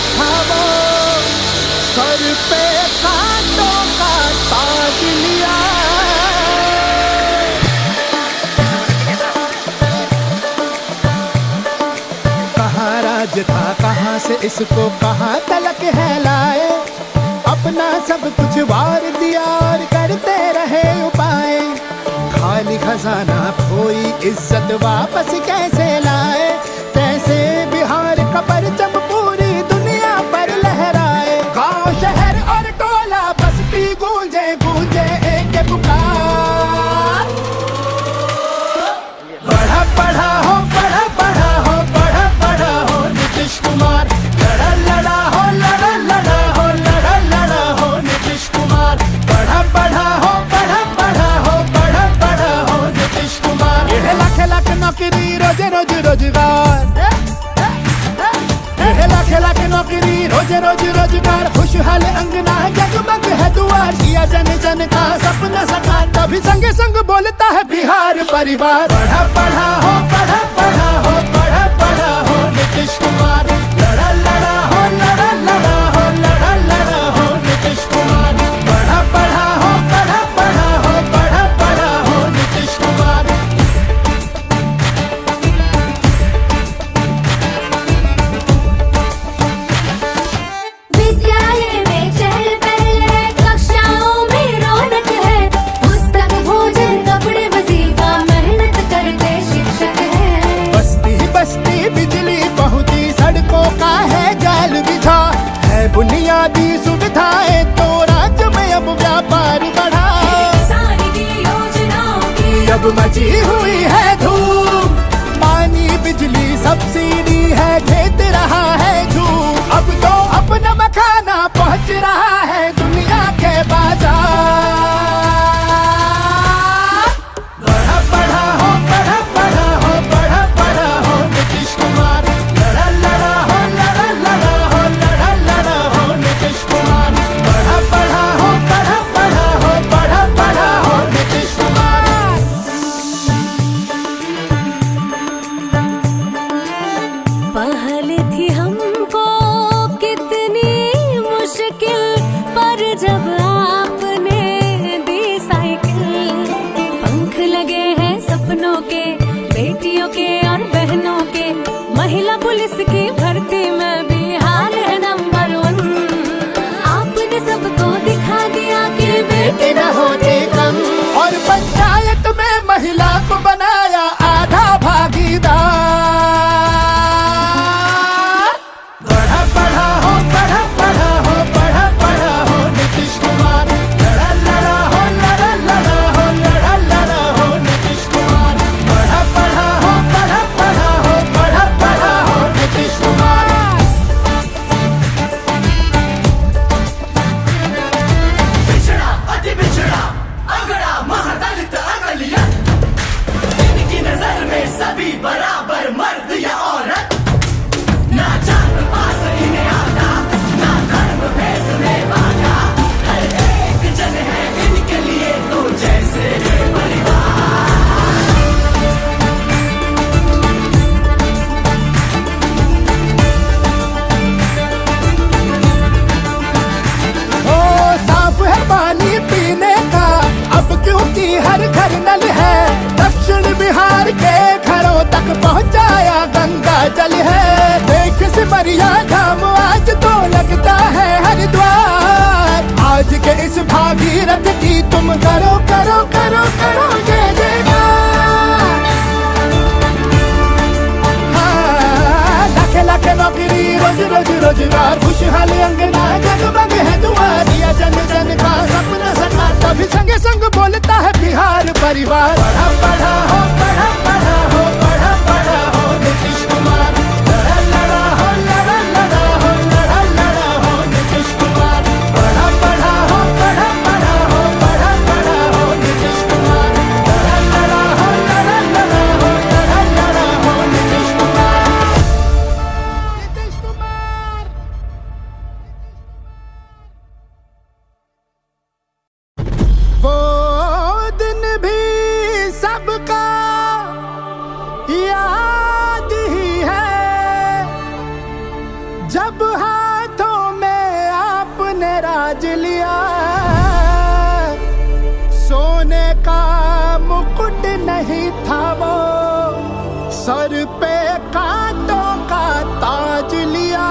था वो, सर पे कांटों का ताज लिया। कहाँ राज था, कहाँ से इसको कहाँ तलक है लाए। अपना सब कुछ वार दिया और करते रहे उपाय। खाली खजाना खोई इज्जत वापस कैसे लाए। कैसे बिहार का परचम पूरी दुनिया पर लहराए। गांव शहर और टोला बस्ती गूंजे गूंजे एक पुकार। बढ़ा बढ़ा हो, बढ़ा बढ़ा हो, बढ़ा बढ़ा हो नीतीश कुमार। लड़ा लड़ा हो, लड़ा लड़ा हो, लड़ा लड़ा हो नीतीश कुमार। बढ़ा बढ़ा हो, बढ़ा बढ़ा हो, बढ़ा बढ़ा हो नीतीश कुमार। ये लाख लाख नौकरी रोज रोज रोजगार। ये लाख लाख नौकरी रोज रोज रोजगार। खुशहाल अंगना जगमग है दुआर। किया जन जन का सपना साकार। तभी संग संग बोलता है बिहार परिवार। बढ़ा बढ़ा हो, बढ़ा बढ़ा हो, बढ़ा बढ़ा हो नीतीश कुमार। लड़ा लड़ा हो, लड़ा लड़ा हो, लड़ा लड़ा हो नीतीश कुमार। बढ़ा बढ़ा हो, बढ़ा बढ़ा हो, बढ़ा बढ़ा हो नीतीश कुमार। विद्यालय में चहल पहल है, कक्षाओं में रौनक है। पुस्तक भोजन कपड़े वजीफा मेहनत करते शिक्षक है। बस्ती बस्ती बिजली पहुंची, सड़कों का है जाल बिछा। है बुनियादी सुविधाएं तो राज्य में अब व्यापार बढ़ा। किसान की योजनाओं की अब मची हुई है धूम। पानी बिजली सब्सिडी है, खेत रहा है झूम। अब तो अपना मखाना पहुंच रहा है दुनिया के बाजार। बढ़ा बढ़ा हो, बढ़ा बढ़ा हो, बढ़ा बढ़ा हो नीतीश कुमार। लड़ा लड़ा हो, लड़ा लड़ा हो, लड़ा लड़ा हो नीतीश कुमार। बढ़ा बढ़ा हो, बढ़ा बढ़ा हो, बढ़ा बढ़ा हो नीतीश कुमार। पहले थी हमको कितनी मुश्किल, पर जब आपने दी साइकिल। पंख लगे हैं सपनों के, बेटियों के और बहनों के। महिला पुलिस की भर्ती में बिहार है नंबर 1। आपने सबको दिखा दिया कि बेटी न होती कम। और पंचायत में महिला को बनाया आधा भागीदार। बढ़ा बढ़ा हो, बढ़ा बढ़ा हो, बढ़ा बढ़ा हो नीतीश कुमार। लड़ा लड़ा हो, लड़ा लड़ा हो, लड़ा लड़ा हो नीतीश कुमार। बढ़ा बढ़ा हो, बढ़ा बढ़ा हो, बढ़ा बढ़ा हो नीतीश कुमार। पिछड़ा अति पिछड़ा अगड़ा महादलित अकलियत, इनकी नजर में सभी बराबर मर्द या औरत। ना जात पात इन्हें आता, ना धर्म भेद में बांटा। हर एक जन है इनके लिए तो जैसे है परिवार। ओ साफ है पानी पीने का अब, क्योंकि हर घर नल है। दक्षिण बिहार के घरों तक पहुंचाया गंगा जल है। देख सिमरिया धाम आज तो लगता है हरिद्वार। आज के इस भागीरथ की तुम करो करो करो करो जय जयकार। हाँ, लाख लाख नौकरी रोज रोज रोजगार। खुशहाल अंगना जगमग है दुआर। दिया जन जन का सपना साकार। तभी संग संग बोलता है बिहार परिवार। बढ़ा बढ़ा हो, बढ़ा बढ़ा हो, बढ़ा बढ़ा हो नीतीश कुमार। लड़ा लड़ा हो, लड़ा लड़ा हो, लड़ा लड़ा हो नीतीश कुमार। बढ़ा बढ़ा हो, बढ़ा बढ़ा हो, बढ़ा बढ़ा हो नीतीश कुमार। लड़ा लड़ा हो, लड़ा लड़ा हो, लड़ा लड़ा हो नीतीश कुमार। नीतीश कुमार। वो दिन भी सबका याद ही है, जब सर पे कांटों का ताज लिया,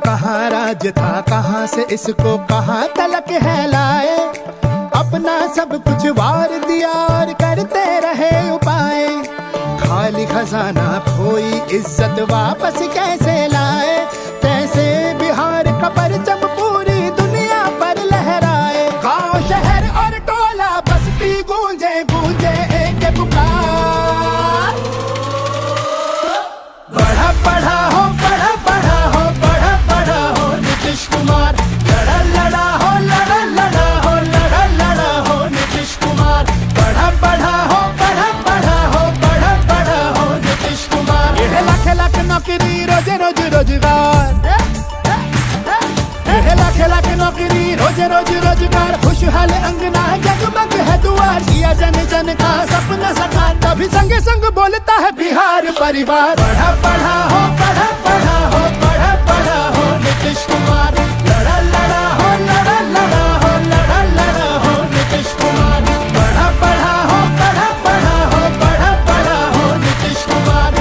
कहाँ राज था कहाँ से इसको कहाँ तलक है लाए, अपना सब कुछ वार दिया और करते रहे उपाय, खाली खजाना खोई इज्जत वापस कैसे लाए, कैसे बिहार का परचम पूरी दुनिया पर लहराए, गांव शहर और टोला बस्ती गूंजे गूंजे एक पुकार, बढ़ा बढ़ा हो बढ़ा बढ़ा हो बढ़ा बढ़ा हो नीतीश कुमार, लड़ा लड़ा हो लड़ा लड़ा हो लड़ा लड़ा हो नीतीश कुमार, बढ़ा बढ़ा हो बढ़ा बढ़ा हो बढ़ा बढ़ा हो नीतीश कुमार, ये लाख लाख नौकरी रोज रोज रोजगार, ये लाख लाख नौकरी रोज रोज रोजगार, खुशहाल अंगना जगमग है दुआर, किया जन जन का सपना साकार, तभी संग संग बोलता है बिहार परिवार, बढ़ा बढ़ा हो बढ़ा बढ़ा हो बढ़ा बढ़ा हो नीतीश कुमार, लड़ा लड़ा हो लड़ा लड़ा हो लड़ा लड़ा हो नीतीश कुमार, बढ़ा बढ़ा हो बढ़ा बढ़ा हो बढ़ा बढ़ा हो नीतीश कुमार।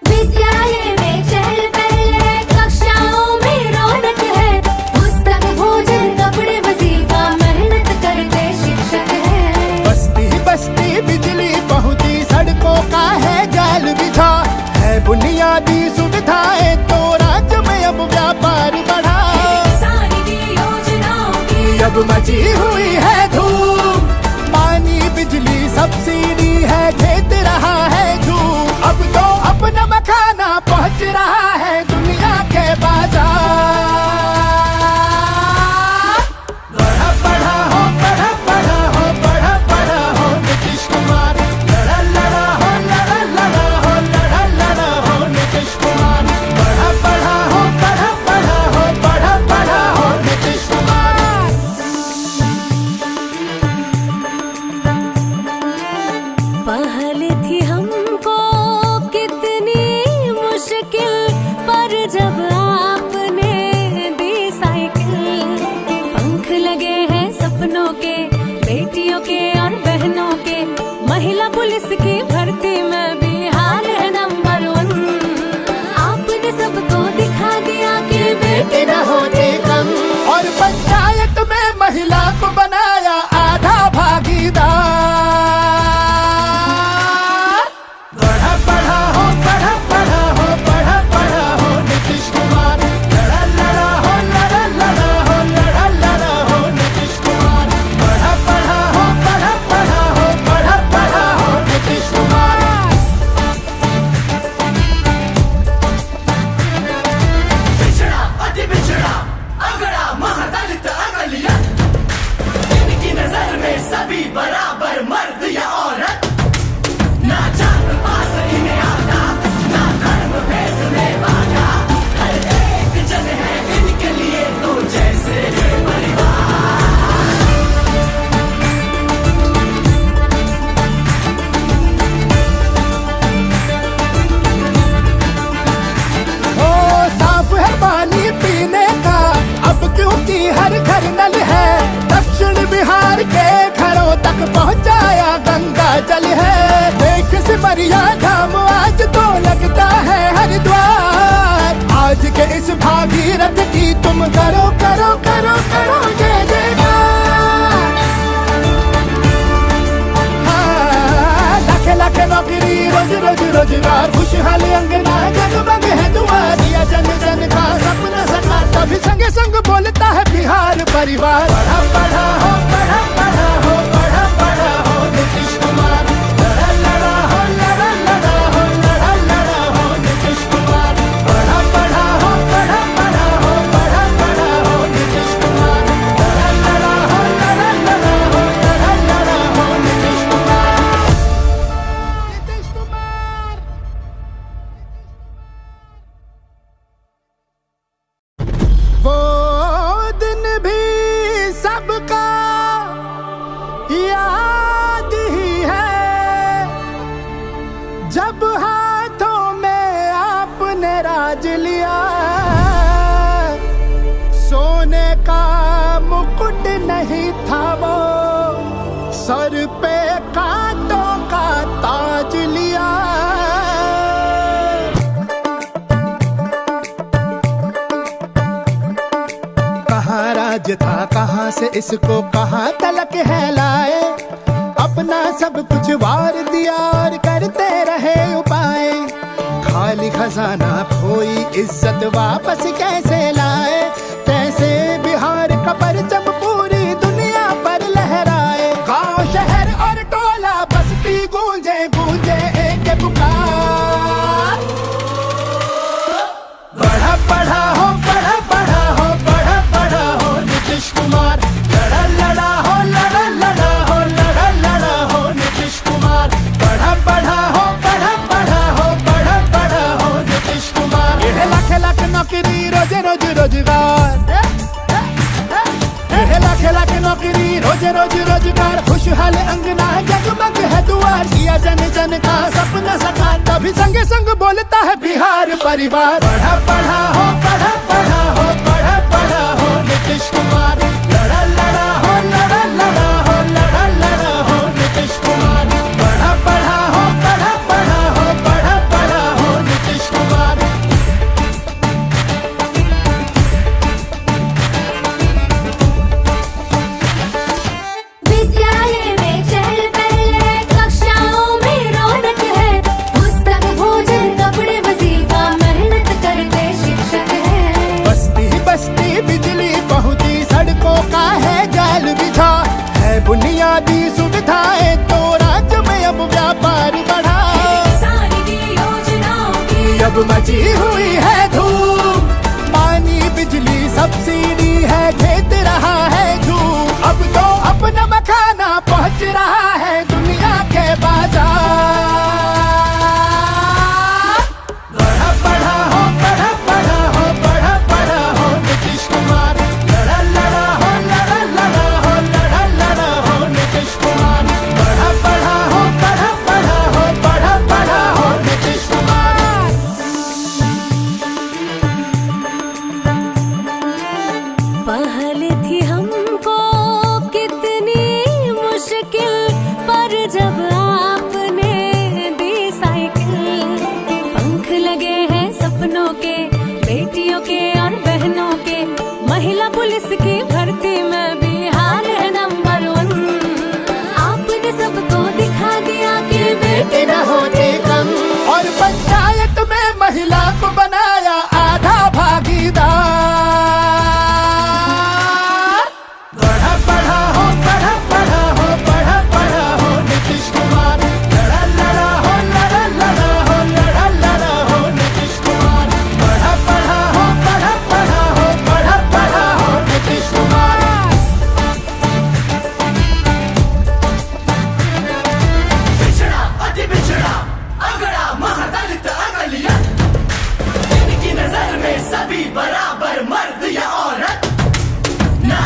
विद्यालय में चहल पहल है, कक्षाओं में रौनक है, पुस्तक भोजन कपड़े वजीफा मेहनत करते शिक्षक है, बस्ती बस्ती बिजली पहुंची सड़कों का है जाल बिछा, है बुनियादी सुविधाएं तो राज्य में अब व्यापार बढ़ा, किसान की योजनाओं की अब मची हुई है धूम, पानी बिजली सब्सिडी है खेत रहा है झूम, अब तो अपना मखाना पहुंच रहा है दुनिया के बाजार, बढ़ा बढ़ा हो बढ़ा बढ़ा हो बढ़ा बढ़ा हो नीतीश कुमार, लड़ा लड़ा हो लड़ा लड़ा हो लड़ा लड़ा हो नीतीश कुमार, बढ़ा बढ़ा हो बढ़ा बढ़ा हो बढ़ा बढ़ा हो नीतीश कुमार। पहले थी हमको कितनी मुश्किल, पर जब आपने दी साइकिल, पंख लगे हैं सपनों के बेटियों के और बहनों के, महिला पुलिस की भर्ती में बिहार है नंबर 1, आपने सबको दिखा दिया कि बेटी न होते कम, और पंचायत में महिला को बनाया आधा भागीदार, बढ़ा बढ़ा हो बढ़ा बढ़ा हो बढ़ा बढ़ा हो नीतीश कुमार, लड़ा लड़ा हो लड़ा लड़ा हो लड़ा लड़ा हो नीतीश कुमार, बढ़ा बढ़ा हो बढ़ा बढ़ा हो बढ़ा बढ़ा हो नीतीश कुमार। पिछड़ा अति पिछड़ा अगड़ा महादलित अकलियत, इनकी नजर में सभी बराबर मर्द या औरत, ना जात पात इन्हें आता ना धर्म भेद में बांटा, हर एक जन है इनके लिए तो जैसे है परिवार। ओ साफ है पानी पीने का अब क्योंकि हर घर नल है, दक्षिण बिहार के घरों तक पहुंचाया गंगा जल है, देख सिमरिया धाम आज तो लगता है हरिद्वार, आज के इस भागीरथ की तुम करो करो करो करो जय जयकार, हाँ, लाख लाख नौकरी रोज रोज रोजगार, खुशहाल अंगना जगमग है दुआर, दिया जन जन का सपना साकार, तभी संग संग बोलता है बिहार परिवार, बढ़ा बढ़ा हो बढ़ा बढ़ा हो बढ़ा बढ़ा हो नीतीश कुमार, लड़ा लड़ा हो लड़ा लड़ा हो लड़ा लड़ा हो नीतीश कुमार, बढ़ा बढ़ा हो बढ़ा बढ़ा हो बढ़ा बढ़ा हो नीतीश कुमार, लड़ा लड़ा हो लड़ा लड़ा हो लड़ा लड़ा हो नीतीश कुमार, नीतीश कुमार। वो दिन भी राज लिया, सोने का मुकुट नहीं था वो, सर पे कांटों का ताज लिया। कहाँ राज था, कहाँ से इसको कहाँ तलक है लाए, अपना सब कुछ वार दिया और करते रहे उपाय। खाली खजाना खोई इज्जत वापस कैसे लाए, कैसे बिहार का परचम पूरी दुनिया पर लहराए। गांव शहर और टोला बस्ती गूंजे गूंजे एक पुकार, बढ़ा बढ़ा हो बढ़ा बढ़ा हो बढ़ा बढ़ा हो नीतीश कुमार, लड़ा लड़ा हो लड़ा लड़ा हो लड़ा लड़ा हो नीतीश कुमार, बढ़ा बढ़ा हो बढ़ा बढ़ा हो बढ़ा बढ़ा हो नीतीश कुमार। ये लाख लाख नौकरी रोज रोज रोजगार, ये लाख लाख नौकरी रोज रोज रोजगार, खुशहाल अंगना जगमग है दुआर, किया जन जन का सपना साकार, तभी संग संग बोलता है बिहार परिवार। बढ़ा बढ़ा हो बढ़ा बढ़ा हो बढ़ा बढ़ा हो नीतीश कुमार, लड़ा लड़ा हो लड़ा लड़ा हो लड़ा लड़ा हो नीतीश कुमार, बढ़ा बढ़ा हो बढ़ा बढ़ा हो बढ़ा बढ़ा हो नीतीश कुमार। विद्यालय में चहल पहल है, कक्षाओं में रौनक है, पुस्तक भोजन कपड़े वजीफा मेहनत करते शिक्षक है। बस्ती बस्ती बिजली पहुंची, सड़कों का है जाल बिछा, है बुनियादी सुविधाएं तो राज्य में अब व्यापार बढ़ा। किसान की योजनाओं की अब मची हुई है धूम, पानी बिजली सब्सिडी है, खेत रहा है झूम, अब तो अपना मखाना पहुंच रहा है दुनिया के बाजार। बढ़ा बढ़ा हो बढ़ा बढ़ा हो बढ़ा बढ़ा हो नीतीश कुमार, लड़ा लड़ा हो लड़ा लड़ा हो लड़ा लड़ा हो नीतीश कुमार, बढ़ा बढ़ा हो बढ़ा बढ़ा हो बढ़ा बढ़ा हो नीतीश कुमार। पहले थी हमको कितनी मुश्किल, पर जब आपने दी साइकिल, पंख लगे हैं सपनों के, बेटियों के और बहनों के, महिला पुलिस की भर्ती में बिहार है नंबर 1। आपने सबको दिखा दिया कि बेटी न होते कम, और पंचायत में महिला को बनाया आधा भागीदार। बढ़ा बढ़ा हो बढ़ा बढ़ा हो बढ़ा बढ़ा हो नीतीश कुमार, लड़ा लड़ा हो लड़ा लड़ा हो लड़ा लड़ा हो नीतीश कुमार, बढ़ा बढ़ा हो बढ़ा बढ़ा हो बढ़ा बढ़ा हो नीतीश कुमार। पिछड़ा अति पिछड़ा अगड़ा महादलित अकलियत, इनकी नजर में सभी बराबर मर्द या औरत, ना